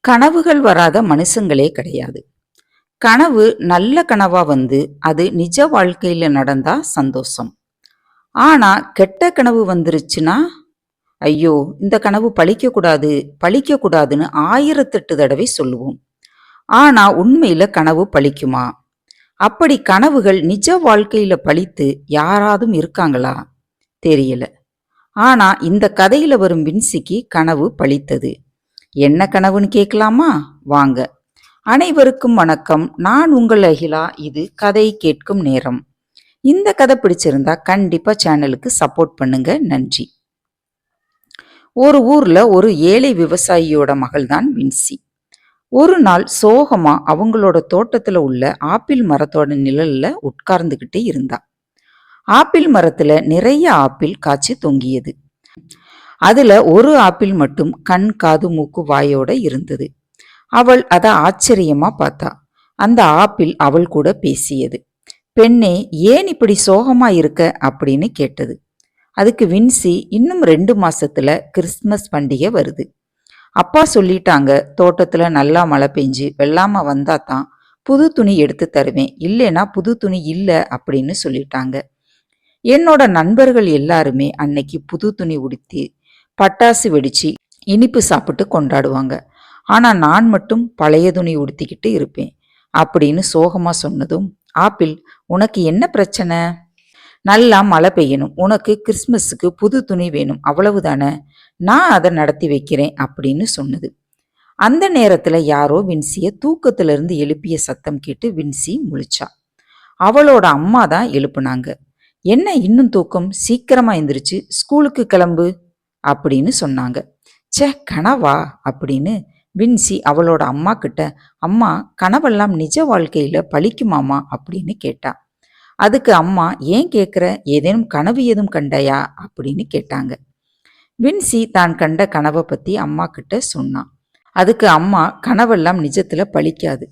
கனவுகள் வராத மனுஷங்களே கிடையாது. கனவு நல்ல கனவா வந்து அது நிஜ வாழ்க்கையில நடந்தா சந்தோஷம். ஆனா கெட்ட கனவு வந்துருச்சுன்னா, ஐயோ! இந்த கனவு பலிக்கக்கூடாது, பலிக்கக்கூடாதுன்னு 1008 தடவை சொல்லுவோம். ஆனா உண்மையில கனவு பலிக்குமா? அப்படி கனவுகள் நிஜ வாழ்க்கையில பலித்து யாராதும் இருக்காங்களா? தெரியல. ஆனா இந்த கதையில வரும் வின்சிக்கு கனவு பலித்தது. என்ன கனவுன்னு கேட்கலாமா? வாங்க. அனைவருக்கும் வணக்கம். நான் உங்கள் அகிலா. இது கதை கேட்கும் நேரம். இந்த கதை பிடிச்சிருந்தா கண்டிப்பா சேனலுக்கு சப்போர்ட் பண்ணுங்க. நன்றி. ஒரு ஊர்ல ஒரு ஏழை விவசாயியோட மகள் தான் வின்சி. ஒரு நாள் சோகமா அவங்களோட தோட்டத்துல உள்ள ஆப்பிள் மரத்தோட நிழல்ல உட்கார்ந்துகிட்டு இருந்தா. ஆப்பிள் மரத்துல நிறைய ஆப்பிள் காய்ச்சி தொங்கியது. அதுல ஒரு ஆப்பிள் மட்டும் கண், காது, மூக்கு, வாயோட இருந்தது. அவள் அத ஆச்சரியமா பார்த்தா. அந்த ஆப்பிள் அவள் கூட பேசியது. பெண்ணே, ஏன் இப்படி சோகமா இருக்க அப்படின்னு கேட்டது. அதுக்கு வின்சி, இன்னும் 2 மாசத்துல கிறிஸ்துமஸ் பண்டிகை வருது. அப்பா சொல்லிட்டாங்க, தோட்டத்துல நல்லா மழை பெஞ்சு வெள்ளாம வந்தா தான் புது துணி எடுத்து தருவேன், இல்லைன்னா புது துணி இல்ல அப்படின்னு சொல்லிட்டாங்க. என்னோட நண்பர்கள் எல்லாருமே அன்னைக்கு புது துணி உடுத்தி பட்டாசு வெடிச்சு இனிப்பு சாப்பிட்டு கொண்டாடுவாங்க. ஆனா நான் மட்டும் பழைய துணி உடுத்திக்கிட்டு இருப்பேன் அப்படின்னு சோகமா சொன்னதும், ஆப்பிள், உனக்கு என்ன பிரச்சனை? நல்லா மழை பெய்யணும், உனக்கு கிறிஸ்மஸுக்கு புது துணி வேணும், அவ்வளவுதானே, நான் அதை நடத்தி வைக்கிறேன் அப்படின்னு சொன்னது. அந்த நேரத்துல யாரோ வின்சிய தூக்கத்துல இருந்து எழுப்பிய சத்தம் கேட்டு வின்சி முழிச்சா. அவளோட அம்மா தான் எழுப்புனாங்க. என்ன இன்னும் தூக்கம், சீக்கிரமா எந்திரிச்சு ஸ்கூலுக்கு கிளம்பு அப்படின்னு சொன்னாங்க. ச்சே, கனவா அப்படின்னு வின்சி அவளோட அம்மா கிட்ட, அம்மா, கனவெல்லாம் நிஜ வாழ்க்கையில பலிக்குமாமா அப்படின்னு கேட்டா. அதுக்கு அம்மா, ஏன் கேட்குற, ஏதேனும் கனவு எதுவும் கண்டாயா அப்படின்னு கேட்டாங்க. வின்சி தான் கண்ட கனவை பத்தி அம்மா கிட்ட சொன்னான். அதுக்கு அம்மா, கனவெல்லாம் நிஜத்துல பலிக்காது,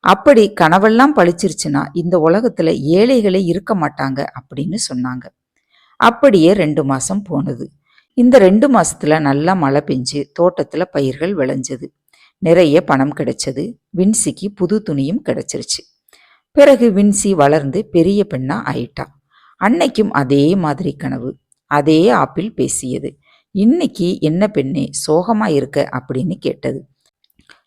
அப்படி கனவெல்லாம் பழிச்சிருச்சுன்னா இந்த உலகத்துல ஏழைகளே இருக்க மாட்டாங்க அப்படின்னு சொன்னாங்க. அப்படியே 2 மாசம் போனது. இந்த 2 மாசத்துல நல்லா மழை பெஞ்சு தோட்டத்துல பயிர்கள் விளைஞ்சது. நிறைய பணம் கிடைச்சது. வின்சிக்கு புது துணியும் கிடைச்சிருச்சு. பிறகு வின்சி வளர்ந்து பெரிய பெண்ணா ஆயிட்டா. அன்னைக்கும் அதே மாதிரி கனவு. அதே ஆப்பிள் பேசியது. இன்னைக்கு என்ன பெண்ணே, சோகமா இருக்க அப்படின்னு கேட்டது.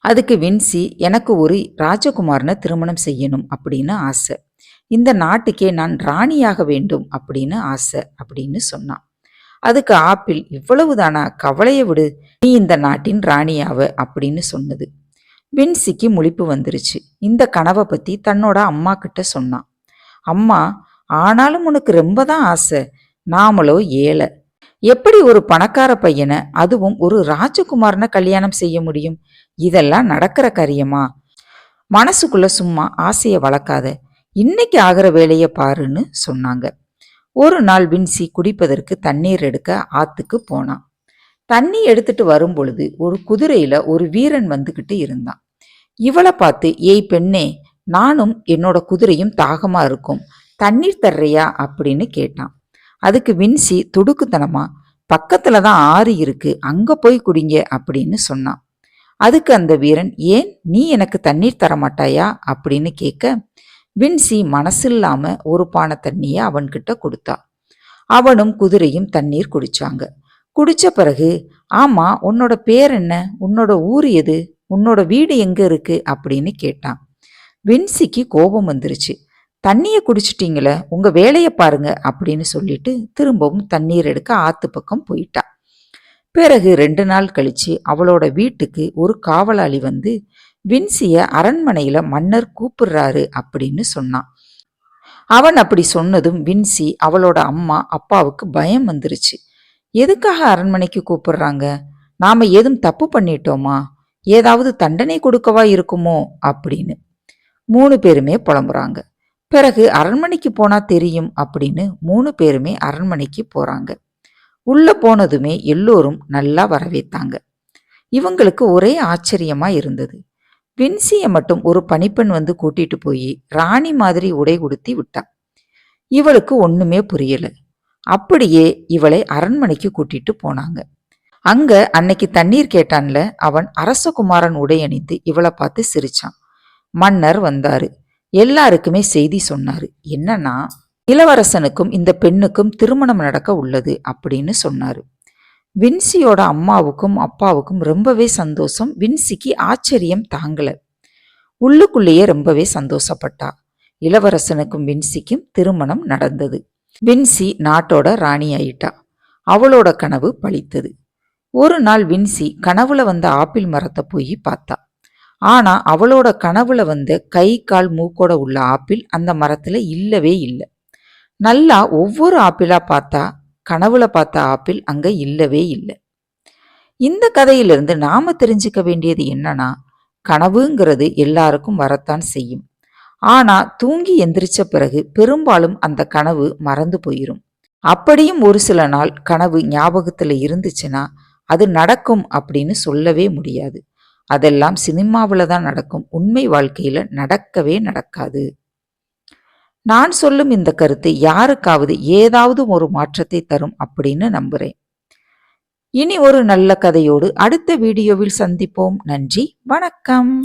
அதுக்கு வின்சி, எனக்கு ஒரு ராஜகுமாரனை திருமணம் செய்யணும் அப்படின்னு ஆசை. இந்த நாட்டுக்கே நான் ராணியாக வேண்டும் அப்படின்னு ஆசை அப்படின்னு சொன்னான். அதுக்கு ஆப்பிள், இவ்வளவுதானா, கவலைய விடு, நீ இந்த நாட்டின் ராணியாவ அப்படின்னு சொன்னது. வின்சிக்கு முழிப்பு வந்துருச்சு. இந்த கனவை பத்தி தன்னோட அம்மா கிட்ட சொன்னான். அம்மா, ஆனாலும் உனக்கு ரொம்ப தான் ஆசை, நாமளோ ஏழை, எப்படி ஒரு பணக்கார பையனை, அதுவும் ஒரு ராஜகுமாரனை கல்யாணம் செய்ய முடியும்? இதெல்லாம் நடக்கிற காரியமா? மனசுக்குள்ள சும்மா ஆசைய வளர்க்காத, இன்னைக்கு ஆகிற வேலைய பாருன்னு சொன்னாங்க. ஒரு நாள் வின்சி குடிப்பதற்கு தண்ணீர் எடுக்க ஆத்துக்கு போனான். தண்ணி எடுத்துட்டு வரும் பொழுது ஒரு குதிரையில ஒரு வீரன் வந்துகிட்டு இருந்தான். இவளை பார்த்து, ஏய் பெண்ணே, நானும் என்னோட குதிரையும் தாகமா இருக்கும், தண்ணீர் தர்றியா அப்படின்னு கேட்டான். அதுக்கு வின்சி துடுக்குத்தனமா, பக்கத்துல தான் ஆறு இருக்கு, அங்க போய் குடிங்க அப்படின்னு சொன்னான். அதுக்கு அந்த வீரன், ஏன், நீ எனக்கு தண்ணீர் தரமாட்டாயா அப்படின்னு கேட்க, வின்சி மனசில்லாம ஒரு பானை தண்ணிய அவன்கிட்ட கொடுத்தா. அவனும் குதிரையும் தண்ணீர் குடிச்சாங்க. குடிச்ச பிறகு, ஆமா, உன்னோட பேர் என்ன, உன்னோட ஊர் எது, உன்னோட வீடு எங்க இருக்கு அப்படின்னு கேட்டான். வின்சிக்கு கோபம் வந்துருச்சு. தண்ணிய குடிச்சிட்டீங்களே, உங்க வேலைய பாருங்க அப்படின்னு சொல்லிட்டு திரும்பவும் தண்ணீர் எடுக்க ஆத்து பக்கம் போயிட்டா. பிறகு 2 நாள் கழிச்சு அவளோட வீட்டுக்கு ஒரு காவலாளி வந்து, வின்சிய அரண்மனையில மன்னர் கூப்பிடுறாரு அப்படின்னு சொன்னான். அவன் அப்படி சொன்னதும் வின்சி அவளோட அம்மா அப்பாவுக்கு பயம் வந்துருச்சு. எதுக்காக அரண்மனைக்கு கூப்பிடுறாங்க, நாம ஏதும் தப்பு பண்ணிட்டோமா, ஏதாவது தண்டனை கொடுக்கவா இருக்குமோ அப்படின்னு 3 பேருமே புலம்புறாங்க. பிறகு அரண்மனைக்கு போனா தெரியும் அப்படின்னு 3 பேருமே அரண்மனைக்கு போறாங்க. உள்ள போனதுமே எல்லோரும் நல்லா வரவேத்தாங்க. இவங்களுக்கு ஒரே ஆச்சரியமா இருந்தது. வின்சிய மட்டும் ஒரு பணிப்பெண் வந்து கூட்டிட்டு போய் ராணி மாதிரி உடை உடுத்தி விட்டா. இவளுக்கு ஒண்ணுமே புரியல. அப்படியே இவளை அரண்மனைக்கு கூட்டிட்டு போனாங்க. அங்க அன்னைக்கு தண்ணீர் கேட்டான்ல, அவன் அரசகுமாரன் உடை அணிந்து இவளை பார்த்து சிரிச்சான். மன்னர் வந்தாரு. எல்லாருக்குமே செய்தி சொன்னாரு. என்னன்னா, இளவரசனுக்கும் இந்த பெண்ணுக்கும் திருமணம் நடக்க உள்ளது அப்படின்னு சொன்னாரு. வின்சியோட அம்மாவுக்கும் அப்பாவுக்கும் ரொம்பவே சந்தோஷம். வின்சிக்கு ஆச்சரியம் தாங்கல. உள்ளுக்குள்ளேயே ரொம்பவே சந்தோஷப்பட்டா. இளவரசனுக்கும் வின்சிக்கும் திருமணம் நடந்தது. வின்சி நாட்டோட ராணி ஆயிட்டா. அவளோட கனவு பலித்தது. ஒரு நாள் வின்சி கனவுல வந்த ஆப்பிள் மரத்தை போய் பார்த்தா. ஆனா அவளோட கனவுல வந்த கை கால் மூக்கோட உள்ள ஆப்பிள் அந்த மரத்துல இல்லவே இல்லை. நல்லா ஒவ்வொரு ஆப்பிளா பார்த்தா கனவுல பார்த்த ஆப்பிள் அங்க இல்லவே இல்லை. இந்த கதையிலிருந்து நாம தெரிஞ்சுக்க வேண்டியது என்னன்னா, கனவுங்கிறது எல்லாருக்கும் வரத்தான் செய்யும். ஆனா தூங்கி எந்திரிச்ச பிறகு பெரும்பாலும் அந்த கனவு மறந்து போயிரும். அப்படியும் ஒரு சில நாள் கனவு ஞாபகத்துல இருந்துச்சுன்னா அது நடக்கும் அப்படின்னு சொல்லவே முடியாது. அதெல்லாம் சினிமாவில் தான் நடக்கும். உண்மை வாழ்க்கையில நடக்கவே நடக்காது. நான் சொல்லும் இந்த கருத்து யாருக்காவது ஏதாவது ஒரு மாற்றத்தை தரும் அப்படின்னு நம்புறேன். இனி ஒரு நல்ல கதையோடு அடுத்த வீடியோவில் சந்திப்போம். நன்றி, வணக்கம்.